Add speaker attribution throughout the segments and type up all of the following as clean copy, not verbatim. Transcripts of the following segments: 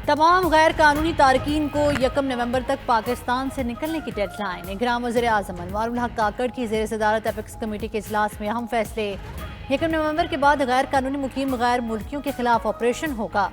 Speaker 1: तमाम गैर कानूनी तारकीन को 1 नवंबर तक पाकिस्तान से निकलने की डेडलाइन। इकराम वज़ीर आज़म अनवारुल हक काकड़ की ज़ेर सदारत एपेक्स कमेटी के इजलास में अहम फैसले। 1 नवंबर के बाद गैर कानूनी मुकीम गैर मुल्कियों के खिलाफ ऑपरेशन होगा।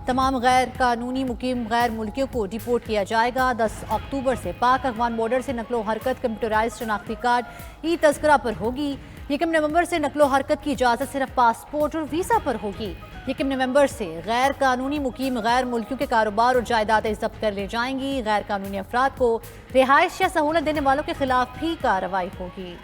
Speaker 1: तमाम गैर कानूनी मुकीम गैर मुल्कियों को डिपोर्ट किया जाएगा। 10 अक्टूबर से पाक अफगान बॉर्डर से नकलो हरकत कंप्यूटराइज शनाख्ती कार्ड ई तस्करा पर होगी। 1 नवंबर से नकलो हरकत की इजाज़त सिर्फ पासपोर्ट और वीज़ा पर होगी। 1 नवंबर से गैर कानूनी मुकीम गैर मुल्कियों के कारोबार और जायदादें जब्त कर ली जाएंगी। गैर कानूनी अफराद को रिहाइश या सहूलत देने वालों के खिलाफ भी कार्रवाई होगी।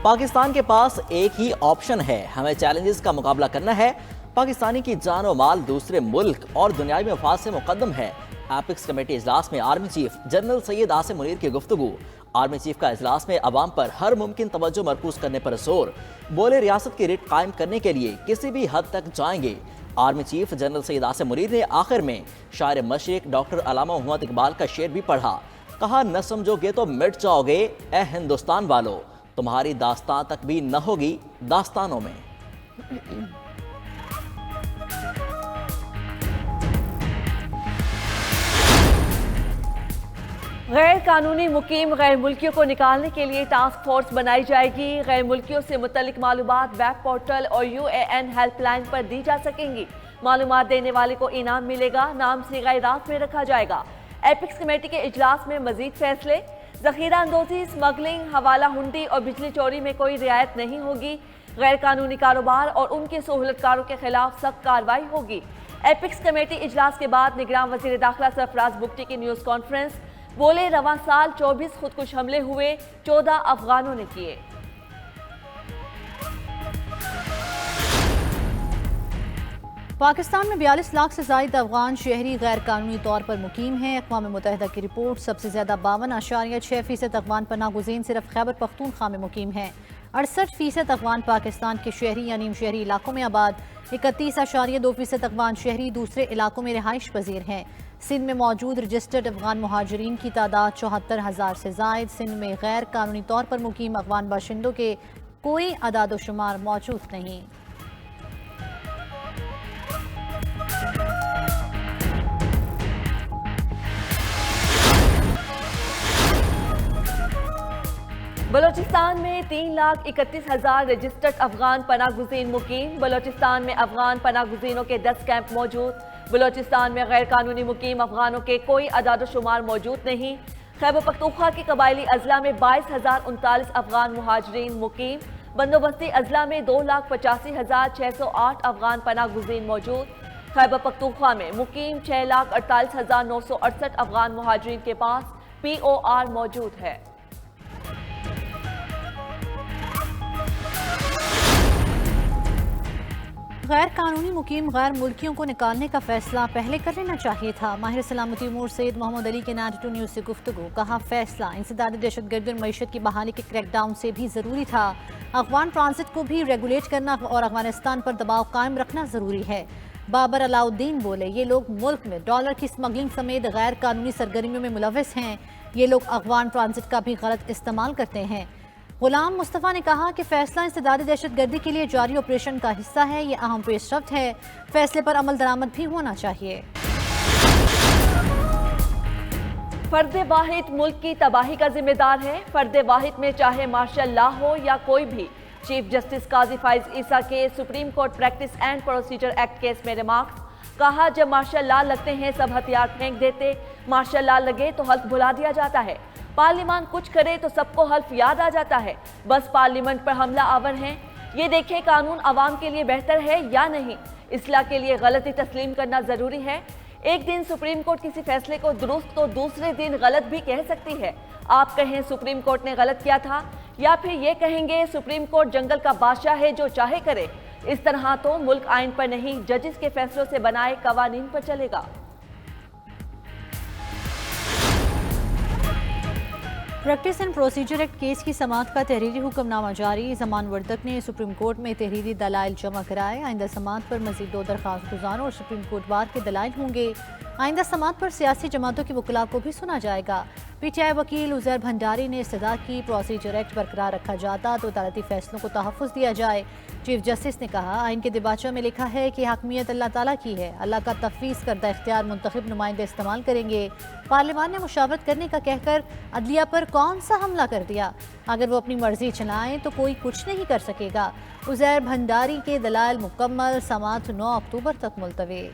Speaker 2: पाकिस्तान के पास एक ही ऑप्शन है, हमें चैलेंजेस का मुकाबला करना है। पाकिस्तानी की जान और माल दूसरे मुल्क और दुनियावी मफाद से मुकद्दम है। एपेक्स कमेटी इजलास में army chief general Syed Asim Munir की गुफ्तगू। आर्मी चीफ का इजलास में अवाम पर हर मुमकिन तवज्जो मरकूज करने पर जोर। बोले रियासत की रिट कायम करने के लिए किसी भी हद तक जाएंगे। Army chief general Syed Asim Munir ने आखिर में शायर मशरिक डॉक्टर अल्लामा मोहम्मद इकबाल का शेर भी पढ़ा। कहा, न समझोगे तो मिट जाओगे ए हिंदुस्तान वालों, तुम्हारी दास्तां तक भी न होगी दास्तानों में।
Speaker 3: गैर कानूनी मुकीम गैर मुल्कियों को निकालने के लिए टास्क फोर्स बनाई जाएगी। गैर मुल्कियों से मुतल्लिक मालूमात वेब पोर्टल और UAN हेल्पलाइन पर दी जा सकेंगी। मालूमात देने वाले को इनाम मिलेगा। नाम सीगा रात में रखा जाएगा। एपेक्स कमेटी के इजलास में मजीद फैसले। जखीरा अंदोजी, स्मगलिंग, हवाला हुंडी और बिजली चोरी में कोई रियायत नहीं होगी। गैर कानूनी कारोबार और उनके सहूलतकारों के खिलाफ सख्त कार्रवाई होगी। एपेक्स कमेटी इजलास के बाद निगरान वजीर दाखिला सरफराज बुगटी की न्यूज़ कॉन्फ्रेंस। बोले, रवां साल 24 खुदकुश हमले हुए, 14 अफगानों ने किए।
Speaker 1: पाकिस्तान में 42 लाख से ज़ायद अफगान शहरी गैर कानूनी तौर पर मुकीम हैं। अक़वाम मुत्तहिदा की रिपोर्ट, सबसे ज़्यादा 52.6% अफगान पनाह गुज़ीन सिर्फ खैबर पख्तूनख्वा में मुकीम हैं। 68% अफगान पाकिस्तान के शहरी या नीम शहरी इलाकों में आबाद। 31.2% अफगान शहरी दूसरे इलाकों में रिहाइश पजीर हैं। सिंध में मौजूद रजिस्टर्ड अफगान महाजरीन की तादाद 74,000 से ज़ायद। सिंध में गैर कानूनी तौर पर मुकीम अफगान बाशिंदों के कोई अदाद-ओ-शुमार मौजूद नहीं।
Speaker 3: बलोचिस्तान में 3,31,000 रजिस्टर्ड अफगान पनाह गुज़ीन मुकीम। बलोचिस्तान में अफगान पनाह गुज़ीनों के 10 कैंप मौजूद। बलोचिस्तान में गैर कानूनी मुकीम अफगानों के कोई अदाद-ओ-शुमार मौजूद नहीं। खैबर पख्तूनख्वा के कबायली अजला में 22,039 अफगान मुहाजरीन मुकीम। बंदोबस्ती अजला में 2,85,608 अफगान पनाह गुज़ीन मौजूद। खैबर पख्तूनख्वा में मुकीम 6,48,968 अफगान मुहाजरीन के पास POR मौजूद है।
Speaker 1: गैर कानूनी मुकीम गैर मुल्कियों को निकालने का फैसला पहले कर लेना चाहिए था। माहिर सलामती उमूर सैयद मोहम्मद अली के 92 न्यूज़ से गुफ्तगू। कहा, फैसला इंसदादी दहशतगर्दी और मईशत की बहाली के क्रैकडाउन से भी ज़रूरी था। अफगान ट्रांसिट को भी रेगुलेट करना और अफगानिस्तान पर दबाव कायम रखना ज़रूरी है। बाबर अलाउद्दीन बोले, ये लोग मुल्क में डॉलर की स्मगलिंग समेत गैर कानूनी सरगर्मियों में मुलविस हैं। ये लोग अफगान ट्रांसिट का भी गलत इस्तेमाल करते हैं। गुलाम मुस्तफ़ा ने कहा कि फैसला इंसदादी दहशतगर्दी के लिए जारी ऑपरेशन का हिस्सा है। ये अहम पेशरफ्त है। फैसले पर अमल दरामद भी होना चाहिए।
Speaker 3: फर्द वाहिद मुल्क की तबाही का जिम्मेदार है। फर्द वाहिद में चाहे मार्शल लॉ हो या कोई भी। चीफ जस्टिस काजी फाइज ईसा के supreme court practice and procedure act case में रिमार्क्स। कहा, जब मार्शल लॉ लगते हैं सब हथियार फेंक देते। मार्शल लॉ लगे तो हल्फ भुला दिया जाता है। पार्लियामान कुछ करे तो सबको हल्फ याद आ जाता है। बस पार्लियामेंट पर हमला आवर हैं। ये देखें कानून आवाम के लिए बेहतर है या नहीं। इस्लाह के लिए गलती तस्लीम करना ज़रूरी है। एक दिन सुप्रीम कोर्ट किसी फैसले को दुरुस्त तो दूसरे दिन गलत भी कह सकती है। आप कहें सुप्रीम कोर्ट ने गलत किया था, या फिर ये कहेंगे सुप्रीम कोर्ट जंगल का बादशाह है जो चाहे करे। इस तरह तो मुल्क आइन पर नहीं, जजेस के फैसलों से बनाए कवानीन पर चलेगा।
Speaker 1: Practice and procedure act case की समाअत का तहरीरी हुक्मनामा जारी। जमान वर्दक ने सुप्रीम कोर्ट में तहरीरी दलाइल जमा कराए। आइंदा समाअत पर मजीद 2 दरख्वास्त गुजारों और सुप्रीम कोर्ट बार के दलाइल होंगे। आइंदा समात पर सियासी जमातों के वकला को भी सुना जाएगा। पीटीआई वकील उजैर भंडारी ने इस्तदा की प्रोसीजर एक्ट बरकरार रखा जाता तो अदालती फैसलों को तहफ़्फ़ुज़ दिया जाए। चीफ जस्टिस ने कहा, आइन के दिबाचा में लिखा है कि हकमियत अल्लाह ताला की है, अल्लाह का तफवीज़ करदा इख्तियार मुंतखब नुमाइंदे इस्तेमाल करेंगे। पार्लियामान ने मुशावरत करने का कहकर अदलिया पर कौन सा हमला कर दिया? अगर वो अपनी मर्जी चलाएं तो कोई कुछ नहीं कर सकेगा। उजैर भंडारी के दलाइल मुकम्मल, समात 9 अक्टूबर तक मुलतवी।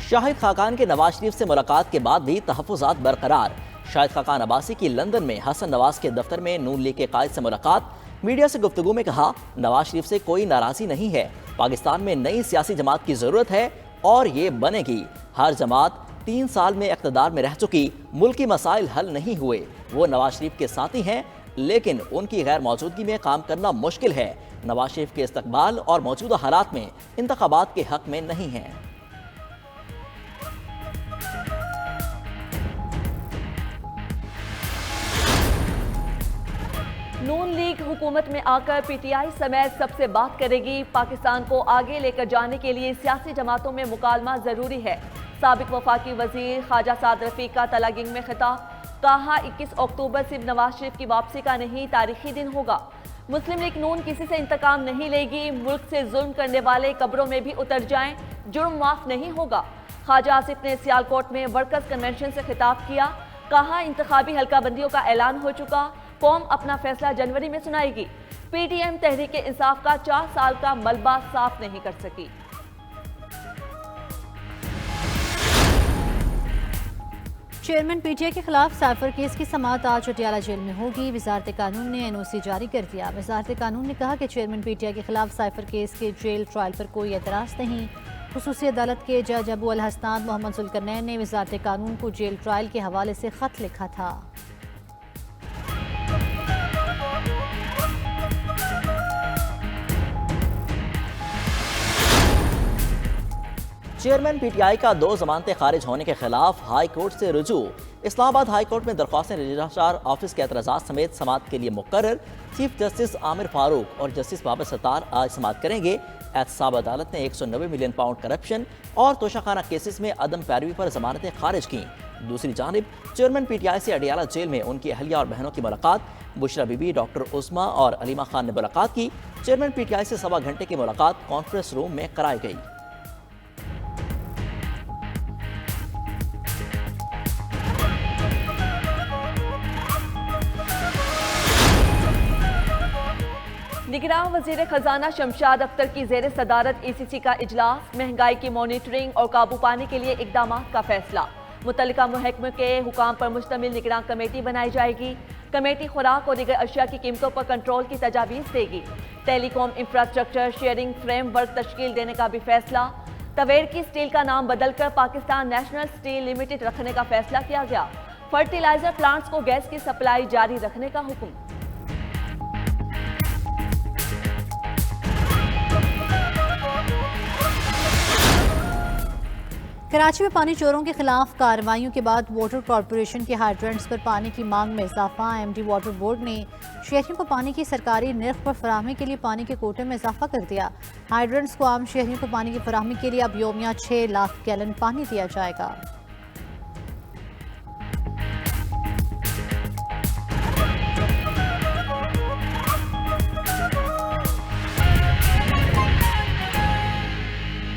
Speaker 2: शाहिद खाकान के नवाज शरीफ से मुलाकात के बाद भी तहफ़्फ़ुज़ात बरकरार। शाहिद खाकान अब्बासी की लंदन में हसन नवाज के दफ्तर में नून लीग के कायद से मुलाकात। मीडिया से गुफ्तगू में कहा, नवाज शरीफ से कोई नाराज़ी नहीं है, पाकिस्तान में नई सियासी जमात की ज़रूरत है और ये बनेगी। हर जमात 3 साल में इक़्तिदार में रह चुकी, मुल्की मसाइल हल नहीं हुए, वो नवाज शरीफ के साथी हैं, लेकिन उनकी गैर मौजूदगी में काम करना मुश्किल है। नवाज शरीफ के इस्तकबाल और मौजूदा हालात में इंतखाबात के हक में नहीं हैं।
Speaker 3: नून लीग हुकूमत में आकर पीटीआई समेत सबसे बात करेगी। पाकिस्तान को आगे लेकर जाने के लिए सियासी जमातों में मुकालमा जरूरी है। साबिक वफाकी वजीर ख्वाजा साद रफीक का तलागिंग में खिताब। कहा, 21 अक्टूबर सिर्फ नवाज शरीफ की वापसी का नहीं, तारीखी दिन होगा। मुस्लिम लीग नून किसी से इंतकाम नहीं लेगी। मुल्क से जुल्म करने वाले कब्रों में भी उतर जाएं, जुर्म माफ नहीं होगा। ख्वाजा आसिफ ने सियालकोट में वर्कर्स कन्वेंशन से खिताब किया। कहा, इंतखाबी हल्काबंदियों का ऐलान हो चुका, कौम अपना फैसला जनवरी में सुनाएगी। पीटीएम तहरीक इंसाफ का 4 साल का मलबा साफ नहीं कर सकी।
Speaker 1: चेयरमैन पीटीआई के खिलाफ साइफर केस की समाअत आज पटियाला जेल में होगी। वजारत कानून ने एनओसी जारी कर दिया। वजारत कानून ने कहा कि चेयरमैन पीटीआई के खिलाफ साइफर केस के जेल ट्रायल पर कोई एतराज़ नहीं। खुसूसी अदालत के जज अबू अल हसनाद मोहम्मद जुल्करनैन ने वजारत कानून को जेल ट्रायल के हवाले से खत लिखा था।
Speaker 2: चेयरमैन पीटीआई का 2 जमानतें खारिज होने के खिलाफ हाई कोर्ट से रुजू। इस्लामाबाद हाई कोर्ट में दरख्वास्तें रजिस्ट्रार ऑफिस के एतराज़ात समेत समाअत के लिए मुकर्रर। चीफ जस्टिस आमिर फारूक और जस्टिस बाबर सत्तार आज समाअत करेंगे। एहतसाब अदालत ने 190 मिलियन पाउंड करप्शन और तोशाखाना केसेस में अदम पैरवी पर जमानतें खारिज की। दूसरी जानिब चेयरमैन पीटीआई से अडियाला जेल में उनकी अहलिया और बहनों की मुलाकात। बुशरा बीबी, डॉक्टर उस्मा और अलीमा खान ने मुलाकात की। चेयरमैन पीटीआई से 1.25 घंटे की मुलाकात कॉन्फ्रेंस रूम में कराई गई।
Speaker 3: निगरान वजीर खजाना शमशाद अख्तर की जेर सदारत ECC का इजलास। महंगाई की मॉनिटरिंग और काबू पाने के लिए इकदाम का फैसला। मुतल्लिका महकमे के हुकाम पर मुश्तमिल निगरान कमेटी बनाई जाएगी। कमेटी खुराक और दीगर अशिया की कीमतों पर कंट्रोल की तजावीज़ देगी। टेलीकॉम इंफ्रास्ट्रक्चर शेयरिंग फ्रेमवर्क तश्कील देने का भी फैसला। तवेर की स्टील का नाम बदलकर पाकिस्तान नेशनल स्टील लिमिटेड रखने का फैसला किया गया। फर्टिलाइजर प्लांट्स को गैस की सप्लाई जारी रखने का हुक्म।
Speaker 1: कराची में पानी चोरों के खिलाफ कार्रवाइयों के बाद वाटर कॉरपोरेशन के हाइड्रेंट्स पर पानी की मांग में इजाफा। MD वाटर बोर्ड ने शहरियों को पानी की सरकारी निर्ख पर फराहमी के लिए पानी के कोटे में इजाफा कर दिया। हाइड्रेंट्स को आम शहरियों को पानी की फराहमी के लिए अब योमिया 6 लाख गैलन पानी दिया जाएगा।